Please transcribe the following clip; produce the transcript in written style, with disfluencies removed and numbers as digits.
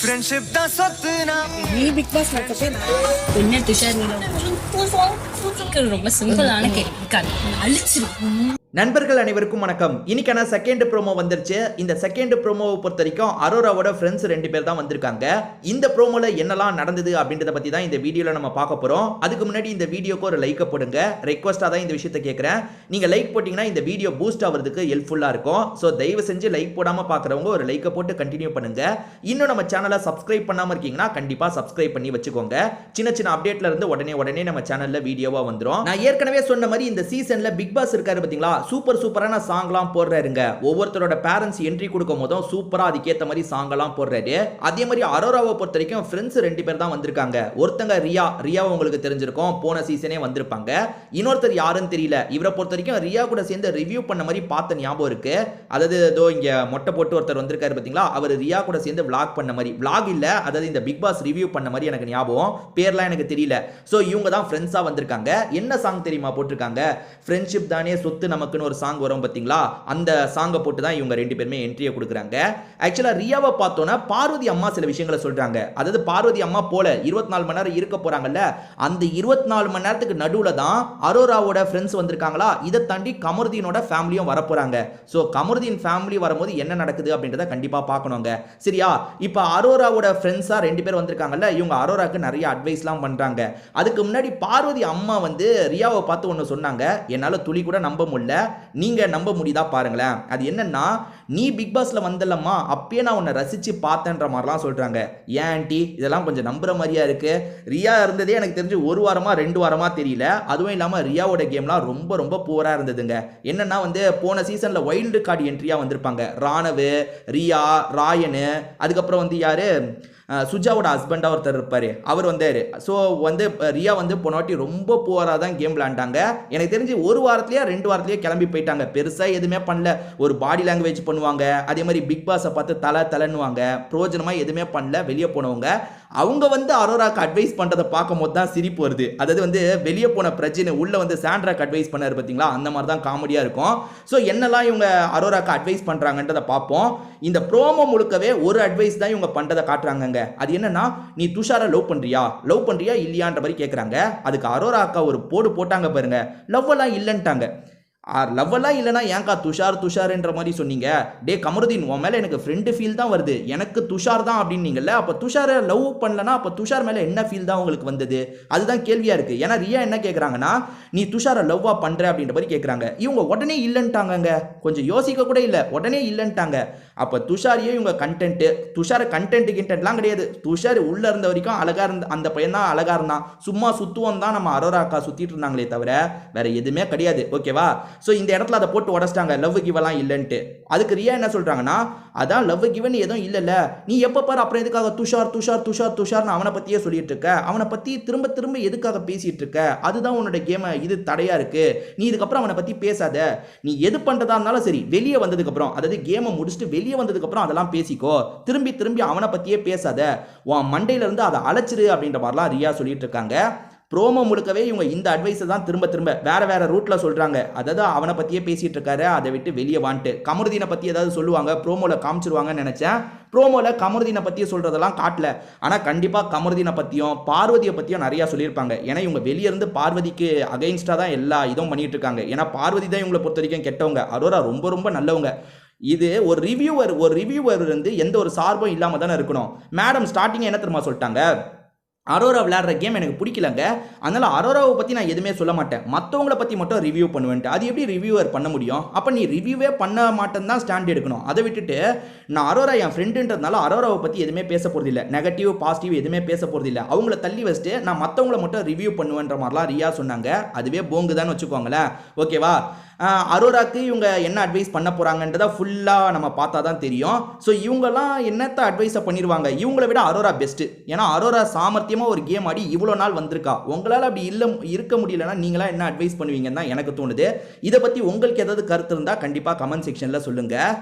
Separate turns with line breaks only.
Friendship दा सतना
நீ big pass நடக்கப்பே
என்ன துஷார் நீ ரொம்ப சிம்பிளான கேள்வி அழிச்சிருக்கும்.
நண்பர்கள் அனைவருக்கும் வணக்கம். இன்னைக்கான செகண்ட் ப்ரோமோ வந்துருச்சு. இந்த செகண்ட் ப்ரோமோவை பொறுத்த வரைக்கும் அரோராவோட ஃப்ரெண்ட்ஸ் 2 பேர் தான் வந்திருக்காங்க. இந்த ப்ரோமோல என்னெல்லாம் நடந்தது அப்படின்றத பத்தி தான் இந்த வீடியோல நம்ம பார்க்க போறோம். அதுக்கு முன்னாடி இந்த வீடியோக்கு ஒரு லைக் போடுங்க. ரெக்வஸ்டா தான் இந்த விஷயத்தை கேட்கறேன். நீங்க லைக் போட்டீங்கன்னா இந்த வீடியோ பூஸ்ட் ஆகிறதுக்கு ஹெல்ப்ஃபுல்லா இருக்கும். ஸோ தயவு செஞ்சு லைக் போடாம பார்க்குறவங்க ஒரு லைக்கை போட்டு கண்டினியூ பண்ணுங்க. இன்னும் நம்ம சேனலை சப்ஸ்கிரைப் பண்ணாம இருக்கீங்கன்னா கண்டிப்பா சப்ஸ்கிரைப் பண்ணி வச்சுக்கோங்க. சின்ன சின்ன அப்டேட்ல இருந்து உடனே நம்ம சேனல்ல வீடியோவா வந்துடும். நான் ஏற்கனவே சொன்ன மாதிரி இந்த சீசன்ல பிக் பாஸ் இருக்காரு பாத்தீங்களா, சூப்பரான சாங்லாம் போடுறாருங்க. ஒவ்வொருத்தரோட பேரண்ட்ஸ் என்ட்ரி கொடுக்கும் போதும் சூப்பரா அதுக்கேற்ற மாதிரி சாங்கெல்லாம் போடுறாரு. அதே மாதிரி அரோராவை பொறுத்த வரைக்கும் ஃப்ரெண்ட்ஸ் 2 பேர் தான் வந்திருக்காங்க. ஒருத்தங்க ரியா உங்களுக்கு தெரிஞ்சிருக்கும், போன சீசனே வந்திருப்பாங்க. இன்னொருத்தர் யாருன்னு தெரியல. இவரை பொறுத்த வரைக்கும் ரியா கூட சேர்ந்து ரிவ்யூ பண்ண மாதிரி பார்த்த ஞாபகம் இருக்கு. அதாவது ஏதோ இங்க மொட்டை போட்டு ஒருத்தர் வந்திருக்காரு பாத்தீங்களா, அவர் ரியா கூட சேர்ந்து விளாக் பண்ண மாதிரி, விளாக் இல்ல, அதாவது இந்த பிக் பாஸ் ரிவ்யூ பண்ண மாதிரி எனக்கு ஞாபகம், பேர்லாம் எனக்கு தெரியல. சோ இவங்க தான் ஃப்ரெண்ட்ஸா வந்திருக்காங்க. என்ன சாங் தெரியுமா போட்டிருக்காங்க? ஃப்ரெண்ட்ஷிப் தானே சொத்து நமக்குன்னு ஒரு சாங் வரும் பாத்தீங்களா, அந்த சாங்கை போட்டு தான் இவங்க 2 பேருமே என்ட்ரியை கொடுக்குறாங்க. ஆக்சுவலா ரியாவை பார்த்தோன்னா பார்வதி அம்மா சில விஷயங்களை சொல்றாங்க. அதாவது பார்வதி அம்மா போல 24 மணி நேரம் இருக்க போறாங்கல்ல, அந்த 24 மணி நேரத்துக்கு நடுவுல தான் அரோராவோட ஃப்ரெண்ட்ஸ் வந்திருக்காங்களா, இதை தாண்டி கமருதீனோட ஃபேமிலியும் வர போறாங்க. ஸோ கமருதீன் ஃபேமிலி வரும்போது என்ன நடக்குது அப்படின்றத கண்டிப்பா பார்க்கணுங்க. சரியா? இப்போ அரோராவோட ஃப்ரெண்ட்ஸா 2 பேர் வந்திருக்காங்கல்ல, இவங்க அரோராக்கு நிறைய அட்வைஸ்லாம் பண்றாங்க. அதுக்கு முன்னாடி பார்வதி அம்மா வந்து ரியாவை பார்த்து ஒன்று சொன்னாங்க, என்னால் துளி கூட நம்ப முடியல, நீங்க நம்ப முடியுதா பாருங்களேன். அது என்னன்னா, நீ பிக் பாஸ்ல வந்தலம்மா, அப்பயே நான் உன்னை ரசிச்சு பார்த்தேன்ற மாதிரிலாம் சொல்றாங்க. ஏன் ஆண்டி, இதெல்லாம் கொஞ்சம் நம்புற மாதிரியா இருக்கு? ரியா இருந்ததே எனக்கு தெரிஞ்சு 1 வாரமா 2 வாரமா தெரியல. அதுவும் இல்லாம ரியாவோட கேம்லாம் ரொம்ப பூரா இருந்ததுங்க. என்னன்னா வந்து போன சீசன்ல வைல்டு கார்டு என்ட்ரியா வந்திருப்பாங்க. ராணவு, ரியா, ராயனு, அதுக்கப்புறம் வந்து யாரு, சுஜாவோட ஹஸ்பண்டா ஒருத்தர் இருப்பாரு, அவர் வந்தாரு. ஸோ வந்து ரியா வந்து போனாட்டி ரொம்ப புவராக தான் கேம் விளாண்டாங்க. எனக்கு தெரிஞ்சு 1 வாரத்திலேயே 2 வாரத்திலேயே கிளம்பி போயிட்டாங்க. பெருசாக எதுவுமே பண்ணல. ஒரு பாடி லாங்குவேஜ் பண்ணுவாங்க, அதே மாதிரி பிக் பாஸை பார்த்து தலைன்னுவாங்க. பிரோஜனமாக எதுவுமே பண்ணல. வெளியே போனவங்க அவங்க வந்து அரோராக்கு அட்வைஸ் பண்ணுறதை பார்க்கும் போது தான் சிரிப்பு வருது. அதாவது வந்து வெளியே போன பிரச்சனை உள்ள வந்து சாண்ட்ராக்கு அட்வைஸ் பண்ணாரு பார்த்தீங்களா, அந்த மாதிரி தான் காமெடியாக இருக்கும். ஸோ என்னெல்லாம் இவங்க அரோராக்கு அட்வைஸ் பண்ணுறாங்கன்றதை பார்ப்போம். இந்த ப்ரோமோ முழுக்கவே ஒரு அட்வைஸ் தான் இவங்க பண்ணுறதை காட்டுறாங்க. அது என்னன்னா, நீ துஷாரை லவ் பண்றியா இல்லையான்ற மாதிரி கேட்குறாங்க. அதுக்கு அரோரா அக்கா ஒரு போட்டாங்க பாருங்க, லவ் எல்லாம் இல்லைன்ட்டாங்க. லவ் எல்லாம் இல்லைனா ஏன்கா துஷார்ன்ற மாதிரி சொன்னீங்க? டே கமருதீன், உன் மேலே எனக்கு ஃப்ரெண்டு ஃபீல் தான் வருது, எனக்கு துஷார் தான் அப்படின்னீங்கல்ல, அப்போ துஷாரை லவ் பண்ணலன்னா அப்போ துஷார் மேலே என்ன ஃபீல் தான் உங்களுக்கு வந்தது? அதுதான் கேள்வியாக இருக்குது. ஏன்னா ரியா என்ன கேட்குறாங்கன்னா, நீ துஷாரை லவ்வா பண்ணுற அப்படின்ற மாதிரி கேட்குறாங்க. இவங்க உடனே இல்லைன்ட்டாங்க. கொஞ்சம் யோசிக்க கூட இல்லை, உடனே இல்லைன்ட்டாங்க. அப்போ துஷாரையே இவங்க கண்டென்ட்டு, துஷாரை கண்டென்ட்லாம் கிடையாது. துஷார் உள்ளே இருந்த வரைக்கும் அழகாக இருந்த அந்த பையன் தான் அழகாக இருந்தான். சும்மா சுற்றுவோம் தான் நம்ம அரோரா அக்கா சுற்றிட்டு இருந்தாங்களே தவிர வேற எதுவுமே கிடையாது. ஓகேவா? ஸோ இந்த இடத்துல அதை போட்டு உடச்சிட்டாங்க, லவ் கிவெல்லாம் இல்லைன்ட்டு. அதுக்கு ரியா என்ன சொல்றாங்கன்னா, அதான் லவ் கிவன் எதுவும் இல்லைல்ல, நீ எப்போ பாரு அப்புறம் எதுக்காக துஷார்னு அவனை பற்றியே சொல்லிட்டு இருக்க, அவனை பற்றி திரும்ப எதுக்காக பேசிட்டு இருக்க? அதுதான் உன்னோட கேமை இது தடையா இருக்கு. நீ இதுக்கப்புறம் அவனை பற்றி பேசாத. நீ எது பண்ணுறதா இருந்தாலும் சரி, வெளியே வந்ததுக்கப்புறம், அதாவது கேமை முடிச்சுட்டு வெளியே வந்ததுக்கப்புறம் அதெல்லாம் பேசிக்கோ. திரும்பி அவனை பற்றியே பேசாத. உன் மண்டையில இருந்து அதை அழைச்சிரு அப்படின்ற மாதிரிலாம் ரியா சொல்லிட்டு இருக்காங்க. ப்ரோமோ முழுக்கவே இவங்க இந்த அட்வைஸை தான் திரும்ப வேற ரூட்ல சொல்றாங்க. அதாவது அவனை பத்தியே பேசிட்டு இருக்காரு, அதை விட்டு வெளியே வான்ட்டு. கமருதீனை பத்தி ஏதாவது சொல்லுவாங்க, ப்ரோமோல காமிச்சிருவாங்கன்னு நினைச்சேன். ப்ரோமோல கமருதீனை பத்தி சொல்றதெல்லாம் காட்டல. ஆனா கண்டிப்பா கமருதீனை பத்தியும் பார்வதியை பத்தியும் நிறைய சொல்லியிருப்பாங்க. ஏன்னா இவங்க வெளியே இருந்து பார்வதிக்கு அகைன்ஸ்டா தான் எல்லா இதுவும் பண்ணிட்டு இருக்காங்க. ஏன்னா பார்வதி தான் இவங்களை பொறுத்த வரைக்கும் கெட்டவங்க, அரோரா ரொம்ப நல்லவங்க. இது ஒரு ரிவ்யூவர் இருந்து எந்த ஒரு சார்பும் இல்லாம தானே இருக்கணும். மேடம் ஸ்டார்டிங் என்ன தெரியுமா சொல்லிட்டாங்க, அரோரா விளையாடுற கேம் எனக்கு பிடிக்கலங்க, அதனால அரோராவை பற்றி நான் எதுவுமே சொல்ல மாட்டேன், மற்றவங்கள பற்றி மட்டும் ரிவ்யூ பண்ணுவேன்ட்டு. அது எப்படி ரிவ்யூவர் பண்ண முடியும்? அப்போ நீ ரிவ்யூவே பண்ண மாட்டேன்னு தான் ஸ்டாண்ட் எடுக்கணும். அதை விட்டுட்டு நான் அரோரா என் ஃப்ரெண்டுன்றதுனால அரோராவை பற்றி எதுவுமே பேச போகிறதில்ல, நெகட்டிவ் பாசிட்டிவ் எதுவுமே பேச போகிறதில்ல, அவங்கள தள்ளி வச்சுட்டு நான் மற்றவங்கள மட்டும் ரிவ்யூ பண்ணுவேன்ற மாதிரிலாம் ரியா சொன்னாங்க. அதுவே போங்குதான்னு வச்சுக்கோங்களேன். ஓகேவா? அரோராக்கு இவங்க என்ன அட்வைஸ் பண்ண போகிறாங்கன்றதை ஃபுல்லாக நம்ம பார்த்தா தான் தெரியும். ஸோ இவங்கெல்லாம் என்னத்த அட்வைஸை பண்ணிடுவாங்க? இவங்களை விட அரோரா பெஸ்ட்டு. ஏன்னா அரோரா சாமர்த்தியமாக ஒரு கேம் ஆடி இவ்வளோ நாள் வந்திருக்கா. உங்களால் அப்படி இருக்க முடியலன்னா நீங்களா என்ன அட்வைஸ் பண்ணுவீங்கன்னு தான் எனக்கு தோணுது. இதை பற்றி உங்களுக்கு ஏதாவது கருத்து இருந்தால் கண்டிப்பாக கமெண்ட் செக்ஷனில் சொல்லுங்கள்.